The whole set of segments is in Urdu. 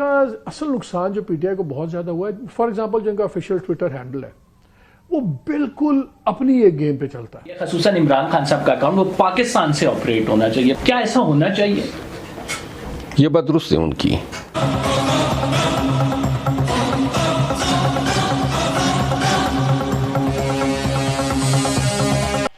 کا اصل نقصان جو پی ٹی آئی کو بہت زیادہ ہوا ہے، فار ایگزامپل جن کا آفیشیل ٹویٹر ہینڈل ہے وہ بالکل اپنی ایک گیم پہ چلتا ہے. خصوصاً عمران خان صاحب کا اکاؤنٹ وہ پاکستان سے آپریٹ ہونا چاہیے، کیا ایسا ہونا چاہیے؟ یہ بات درست ہے ان کی.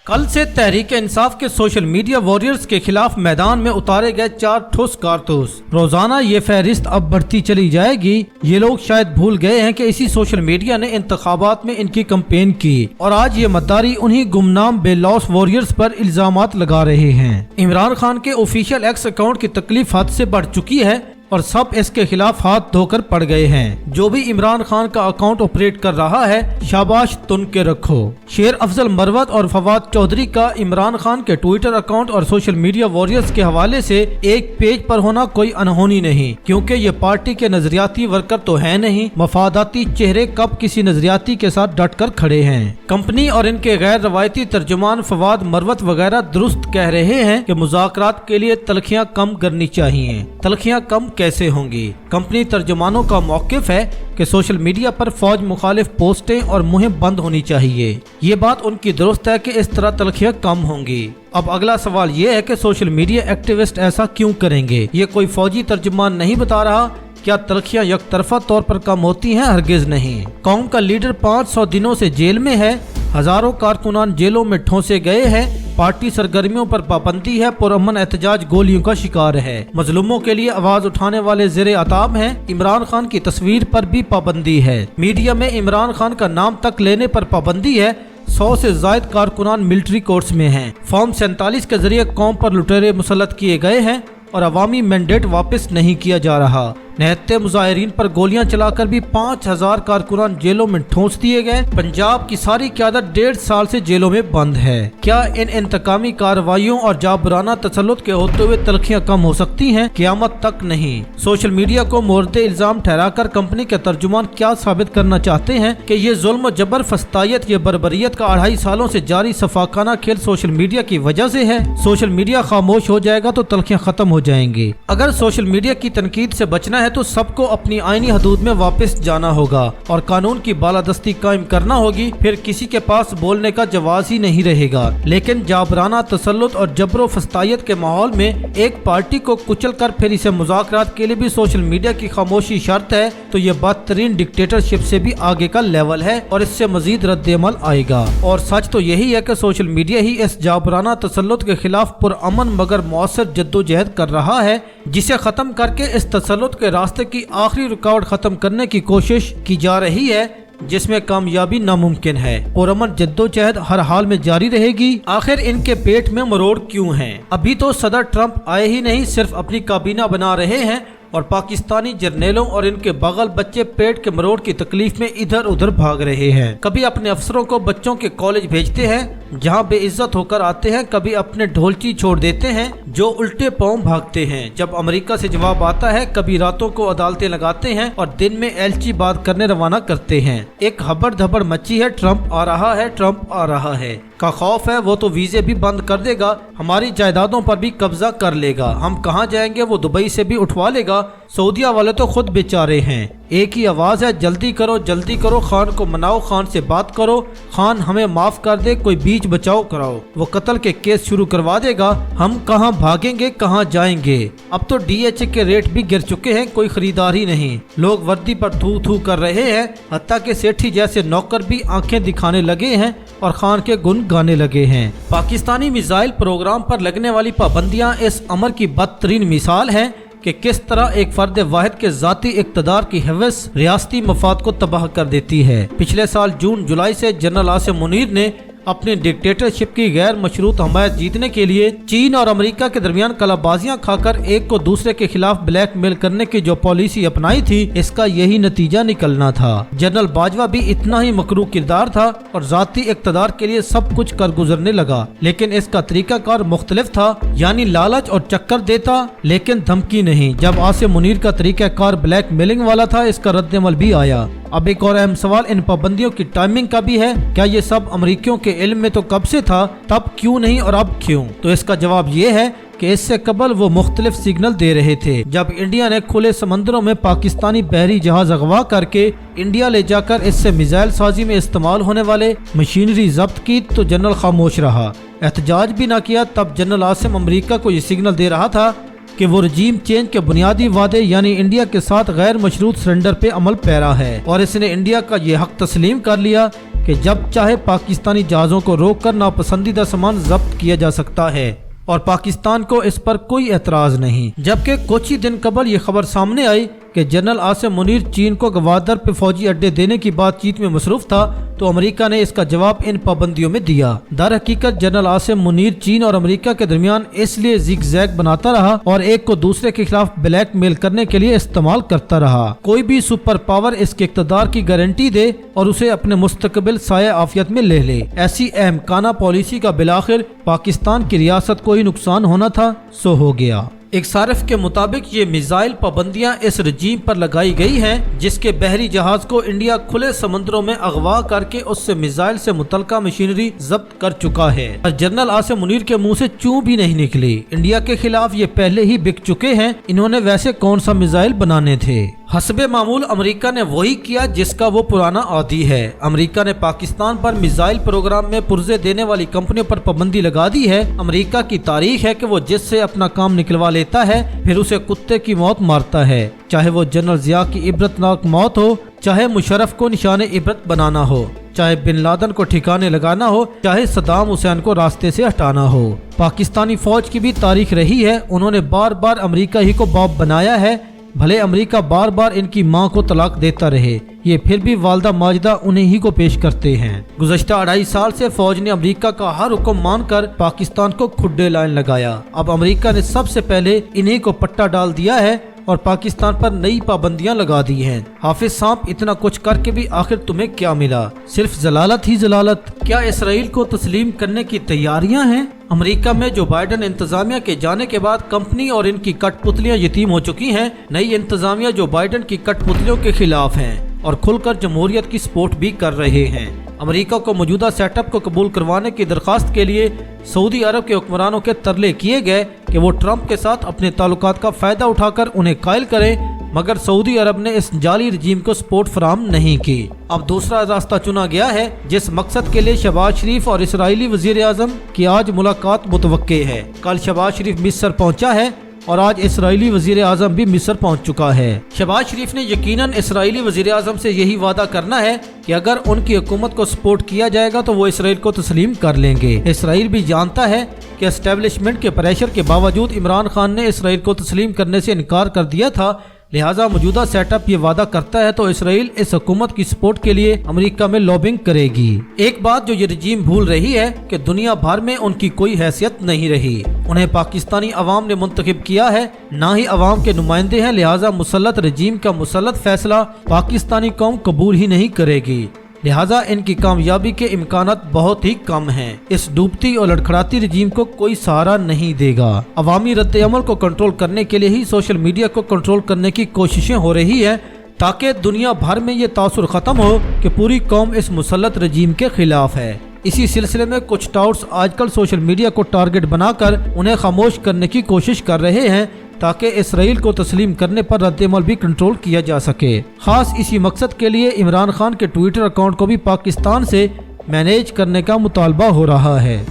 کل سے تحریک انصاف کے سوشل میڈیا وارئرز کے خلاف میدان میں اتارے گئے 4 ٹھوس کارتوس. روزانہ یہ فہرست اب بڑھتی چلی جائے گی. یہ لوگ شاید بھول گئے ہیں کہ اسی سوشل میڈیا نے انتخابات میں ان کی کمپین کی اور آج یہ مداری انہی گمنام بے لوث وارئرز پر الزامات لگا رہے ہیں. عمران خان کے آفیشیل ایکس اکاؤنٹ کی تکلیف حد سے بڑھ چکی ہے اور سب اس کے خلاف ہاتھ دھو کر پڑ گئے ہیں. جو بھی عمران خان کا اکاؤنٹ آپریٹ کر رہا ہے شاباش تن کے رکھو. شیر افضل مروت اور فواد چودھری کا عمران خان کے ٹویٹر اکاؤنٹ اور سوشل میڈیا وارئرز کے حوالے سے ایک پیج پر ہونا کوئی انہونی نہیں، کیونکہ یہ پارٹی کے نظریاتی ورکر تو ہے نہیں. مفاداتی چہرے کب کسی نظریاتی کے ساتھ ڈٹ کر کھڑے ہیں. کمپنی اور ان کے غیر روایتی ترجمان فواد مروت وغیرہ درست کہہ رہے ہیں کہ مذاکرات کے لیے تلخیاں کم کرنی چاہیے. تلخیاں کم کیسے ہوں گی؟ کمپنی ترجمانوں کا موقف ہے کہ سوشل میڈیا پر فوج مخالف پوسٹیں اور مہم بند ہونی چاہیے. یہ بات ان کی درست ہے کہ اس طرح تلخیاں کم ہوں گی. اب اگلا سوال یہ ہے کہ سوشل میڈیا ایکٹیوسٹ ایسا کیوں کریں گے؟ یہ کوئی فوجی ترجمان نہیں بتا رہا. کیا تلخیاں یک طرفہ طور پر کم ہوتی ہیں؟ ہرگز نہیں. قوم کا لیڈر 500 دنوں سے جیل میں ہے. ہزاروں کارکنان جیلوں میں ٹھونسے گئے ہیں. پارٹی سرگرمیوں پر پابندی ہے. پرامن احتجاج گولیوں کا شکار ہے. مظلوموں کے لیے آواز اٹھانے والے زیر عتاب ہیں. عمران خان کی تصویر پر بھی پابندی ہے. میڈیا میں عمران خان کا نام تک لینے پر پابندی ہے. 100 سے زائد کارکنان ملٹری کورٹس میں ہیں. فارم 47 کے ذریعے قوم پر لٹیرے مسلط کیے گئے ہیں اور عوامی مینڈیٹ واپس نہیں کیا جا رہا. نہتے مظاہرین پر گولیاں چلا کر بھی 5000 کارکنان جیلوں میں ٹھونس دیے گئے. پنجاب کی ساری قیادت 1.5 سال سے جیلوں میں بند ہے. کیا ان انتقامی کارروائیوں اور جابرانہ تسلط کے ہوتے ہوئے تلخیاں کم ہو سکتی ہیں؟ قیامت تک نہیں. سوشل میڈیا کو مورد الزام ٹھہرا کر کمپنی کے ترجمان کیا ثابت کرنا چاہتے ہیں کہ یہ ظلم و جبر، فسطائیت، یہ بربریت کا 2.5 سالوں سے جاری صفاقانہ کھیل سوشل میڈیا کی وجہ سے ہے. سوشل میڈیا خاموش ہو جائے گا تو تلخیاں ختم ہو جائیں گی. اگر سوشل میڈیا کی تنقید سے بچنا ہے تو سب کو اپنی آئینی حدود میں واپس جانا ہوگا اور قانون کی بالادستی قائم کرنا ہوگی. پھر کسی کے پاس بولنے کا جواز ہی نہیں رہے گا. لیکن جابرانہ تسلط اور جبر و فسطائیت کے ماحول میں ایک پارٹی کو کچل کر پھر اسے مذاکرات کے لیے بھی سوشل میڈیا کی خاموشی شرط ہے تو یہ بدترین ڈکٹیٹرشپ سے بھی آگے کا لیول ہے اور اس سے مزید رد عمل آئے گا. اور سچ تو یہی ہے کہ سوشل میڈیا ہی اس جابرانہ تسلط کے خلاف پرامن مگر مؤثر جدوجہد کر رہا ہے، جسے ختم کر کے اس تسلط کے راستے کی آخری رکاوٹ ختم کرنے کی کوشش کی جا رہی ہے، جس میں کامیابی ناممکن ہے. پرامن جدوجہد ہر حال میں جاری رہے گی. آخر ان کے پیٹ میں مروڑ کیوں ہیں؟ ابھی تو صدر ٹرمپ آئے ہی نہیں، صرف اپنی کابینہ بنا رہے ہیں اور پاکستانی جرنیلوں اور ان کے بغل بچے پیٹ کے مروڑ کی تکلیف میں ادھر ادھر بھاگ رہے ہیں. کبھی اپنے افسروں کو بچوں کے کالج بھیجتے ہیں جہاں بے عزت ہو کر آتے ہیں، کبھی اپنے ڈھولچی چھوڑ دیتے ہیں جو الٹے پاؤں بھاگتے ہیں جب امریکہ سے جواب آتا ہے، کبھی راتوں کو عدالتیں لگاتے ہیں اور دن میں ایلچی بات کرنے روانہ کرتے ہیں. ایک ہبڑ دھبڑ مچی ہے، ٹرمپ آ رہا ہے، ٹرمپ آ رہا ہے کا خوف ہے. وہ تو ویزے بھی بند کر دے گا، ہماری جائیدادوں پر بھی قبضہ کر لے گا. ہم کہاں جائیں گے وہ دبئی سے بھی اٹھوا لے گا. سعودیہ والے تو خود بیچارے ہیں. ایک ہی آواز ہے، جلدی کرو جلدی کرو، خان کو مناؤ، خان سے بات کرو، خان ہمیں معاف کر دے، کوئی بیچ بچاؤ کراؤ. وہ قتل کے کیس شروع کروا دے گا. ہم کہاں بھاگیں گے، کہاں جائیں گے؟ اب تو ڈی ایچ اے کے ریٹ بھی گر چکے ہیں، کوئی خریدار ہی نہیں. لوگ وردی پر تھو تھو کر رہے ہیں، حتیٰ کہ سیٹھی جیسے نوکر بھی آنکھیں دکھانے لگے ہیں اور خان کے گن گانے لگے ہیں. پاکستانی میزائل پروگرام پر لگنے والی پابندیاں اس امر کی بدترین مثال ہیں کہ کس طرح ایک فرد واحد کے ذاتی اقتدار کی ہوس ریاستی مفاد کو تباہ کر دیتی ہے. پچھلے سال جون جولائی سے جنرل عاصم منیر نے اپنی ڈکٹیٹرشپ کی غیر مشروط حمایت جیتنے کے لیے چین اور امریکہ کے درمیان کلا بازیاں کھا کر ایک کو دوسرے کے خلاف بلیک میل کرنے کی جو پالیسی اپنائی تھی، اس کا یہی نتیجہ نکلنا تھا. جنرل باجوہ بھی اتنا ہی مکروہ کردار تھا اور ذاتی اقتدار کے لیے سب کچھ کر گزرنے لگا، لیکن اس کا طریقہ کار مختلف تھا. یعنی لالچ اور چکر دیتا لیکن دھمکی نہیں. جب عاصم منیر کا طریقہ کار بلیک میلنگ والا تھا، اس کا رد عمل بھی آیا. اب ایک اور اہم سوال ان پابندیوں کی ٹائمنگ کا بھی ہے. کیا یہ سب امریکیوں کے علم میں تو کب سے تھا؟ تب کیوں نہیں اور اب کیوں؟ تو اس کا جواب یہ ہے کہ اس سے قبل وہ مختلف سگنل دے رہے تھے۔ جب انڈیا نے کھلے سمندروں میں پاکستانی بحری جہاز اغوا کر کے انڈیا لے جا کر اس سے میزائل سازی میں استعمال ہونے والے مشینری ضبط کی تو جنرل خاموش رہا، احتجاج بھی نہ کیا۔ تب جنرل عاصم امریکہ کو یہ سگنل دے رہا تھا کہ وہ رجیم چینج کے بنیادی وعدے یعنی انڈیا کے ساتھ غیر مشروط سرنڈر پہ عمل پیرا ہے، اور اس نے انڈیا کا یہ حق تسلیم کر لیا کہ جب چاہے پاکستانی جہازوں کو روک کر ناپسندیدہ سامان ضبط کیا جا سکتا ہے، اور پاکستان کو اس پر کوئی اعتراض نہیں۔ جبکہ کچھ ہی دن قبل یہ خبر سامنے آئی کہ جنرل عاصم منیر چین کو گوادر پہ فوجی اڈے دینے کی بات چیت میں مصروف تھا، تو امریکہ نے اس کا جواب ان پابندیوں میں دیا۔ در حقیقت جنرل عاصم منیر چین اور امریکہ کے درمیان اس لیے زگ زیگ بناتا رہا اور ایک کو دوسرے کے خلاف بلیک میل کرنے کے لیے استعمال کرتا رہا۔ کوئی بھی سپر پاور اس کے اقتدار کی گارنٹی دے اور اسے اپنے مستقبل سایہ عافیت میں لے لے۔ ایسی اہم کانہ پالیسی کا بالآخر پاکستان کی ریاست کو ہی نقصان ہونا تھا، سو ہو گیا۔ ایک صارف کے مطابق یہ میزائل پابندیاں اس رجیم پر لگائی گئی ہیں جس کے بحری جہاز کو انڈیا کھلے سمندروں میں اغوا کر کے اس سے میزائل سے متعلقہ مشینری ضبط کر چکا ہے، اور جنرل عاصم منیر کے منہ سے چوں بھی نہیں نکلی۔ انڈیا کے خلاف یہ پہلے ہی بک چکے ہیں، انہوں نے ویسے کون سا میزائل بنانے تھے؟ حسب معمول امریکہ نے وہی کیا جس کا وہ پرانا عادی ہے۔ امریکہ نے پاکستان پر میزائل پروگرام میں پرزے دینے والی کمپنیوں پر پابندی لگا دی ہے۔ امریکہ کی تاریخ ہے کہ وہ جس سے اپنا کام نکلوا لیتا ہے پھر اسے کتے کی موت مارتا ہے، چاہے وہ جنرل ضیاء کی عبرتناک موت ہو، چاہے مشرف کو نشان عبرت بنانا ہو، چاہے بن لادن کو ٹھکانے لگانا ہو، چاہے صدام حسین کو راستے سے ہٹانا ہو۔ پاکستانی فوج کی بھی تاریخ رہی ہے، انہوں نے بار بار امریکہ ہی کو باپ بنایا ہے، بھلے امریکہ بار بار ان کی ماں کو طلاق دیتا رہے، یہ پھر بھی والدہ ماجدہ انہیں ہی کو پیش کرتے ہیں۔ گزشتہ 2.5 سال سے فوج نے امریکہ کا ہر حکم مان کر پاکستان کو کھڈے لائن لگایا۔ اب امریکہ نے سب سے پہلے انہیں کو پٹا ڈال دیا ہے اور پاکستان پر نئی پابندیاں لگا دی ہیں۔ حافظ صاحب اتنا کچھ کر کے بھی آخر تمہیں کیا ملا؟ صرف ضلالت ہی ضلالت۔ کیا اسرائیل کو تسلیم کرنے کی تیاریاں ہیں؟ امریکہ میں جو بائیڈن انتظامیہ کے جانے کے بعد کمپنی اور ان کی کٹ پتلیاں یتیم ہو چکی ہیں، نئی انتظامیہ جو بائیڈن کی کٹ پتلیوں کے خلاف ہیں اور کھل کر جمہوریت کی سپورٹ بھی کر رہے ہیں۔ امریکہ کو موجودہ سیٹ اپ کو قبول کروانے کی درخواست کے لیے سعودی عرب کے حکمرانوں کے ترلے کیے گئے کہ وہ ٹرمپ کے ساتھ اپنے تعلقات کا فائدہ اٹھا کر انہیں قائل کریں، مگر سعودی عرب نے اس جعلی رجیم کو سپورٹ فراہم نہیں کی۔ اب دوسرا راستہ چنا گیا ہے جس مقصد کے لیے شہباز شریف اور اسرائیلی وزیر اعظم کی آج ملاقات متوقع ہے۔ کل شہباز شریف مصر پہنچا ہے اور آج اسرائیلی وزیر اعظم بھی مصر پہنچ چکا ہے۔ شہباز شریف نے یقیناً اسرائیلی وزیر اعظم سے یہی وعدہ کرنا ہے کہ اگر ان کی حکومت کو سپورٹ کیا جائے گا تو وہ اسرائیل کو تسلیم کر لیں گے۔ اسرائیل بھی جانتا ہے کہ اسٹیبلشمنٹ کے پریشر کے باوجود عمران خان نے اسرائیل کو تسلیم کرنے سے انکار کر دیا تھا، لہٰذا موجودہ سیٹ اپ یہ وعدہ کرتا ہے تو اسرائیل اس حکومت کی سپورٹ کے لیے امریکہ میں لابنگ کرے گی۔ ایک بات جو یہ رجیم بھول رہی ہے کہ دنیا بھر میں ان کی کوئی حیثیت نہیں رہی، انہیں پاکستانی عوام نے منتخب کیا ہے، نہ ہی عوام کے نمائندے ہیں، لہٰذا مسلط رجیم کا مسلط فیصلہ پاکستانی قوم قبول ہی نہیں کرے گی، لہٰذا ان کی کامیابی کے امکانات بہت ہی کم ہیں۔ اس ڈوبتی اور لڑکھڑاتی رجیم کو کوئی سہارا نہیں دے گا۔ عوامی رد عمل کو کنٹرول کرنے کے لیے ہی سوشل میڈیا کو کنٹرول کرنے کی کوششیں ہو رہی ہیں تاکہ دنیا بھر میں یہ تاثر ختم ہو کہ پوری قوم اس مسلط رجیم کے خلاف ہے۔ اسی سلسلے میں کچھ ٹاؤٹس آج کل سوشل میڈیا کو ٹارگٹ بنا کر انہیں خاموش کرنے کی کوشش کر رہے ہیں تاکہ اسرائیل کو تسلیم کرنے پر رد عمل بھی کنٹرول کیا جا سکے۔ خاص اسی مقصد کے لیے عمران خان کے ٹویٹر اکاؤنٹ کو بھی پاکستان سے مینیج کرنے کا مطالبہ ہو رہا ہے۔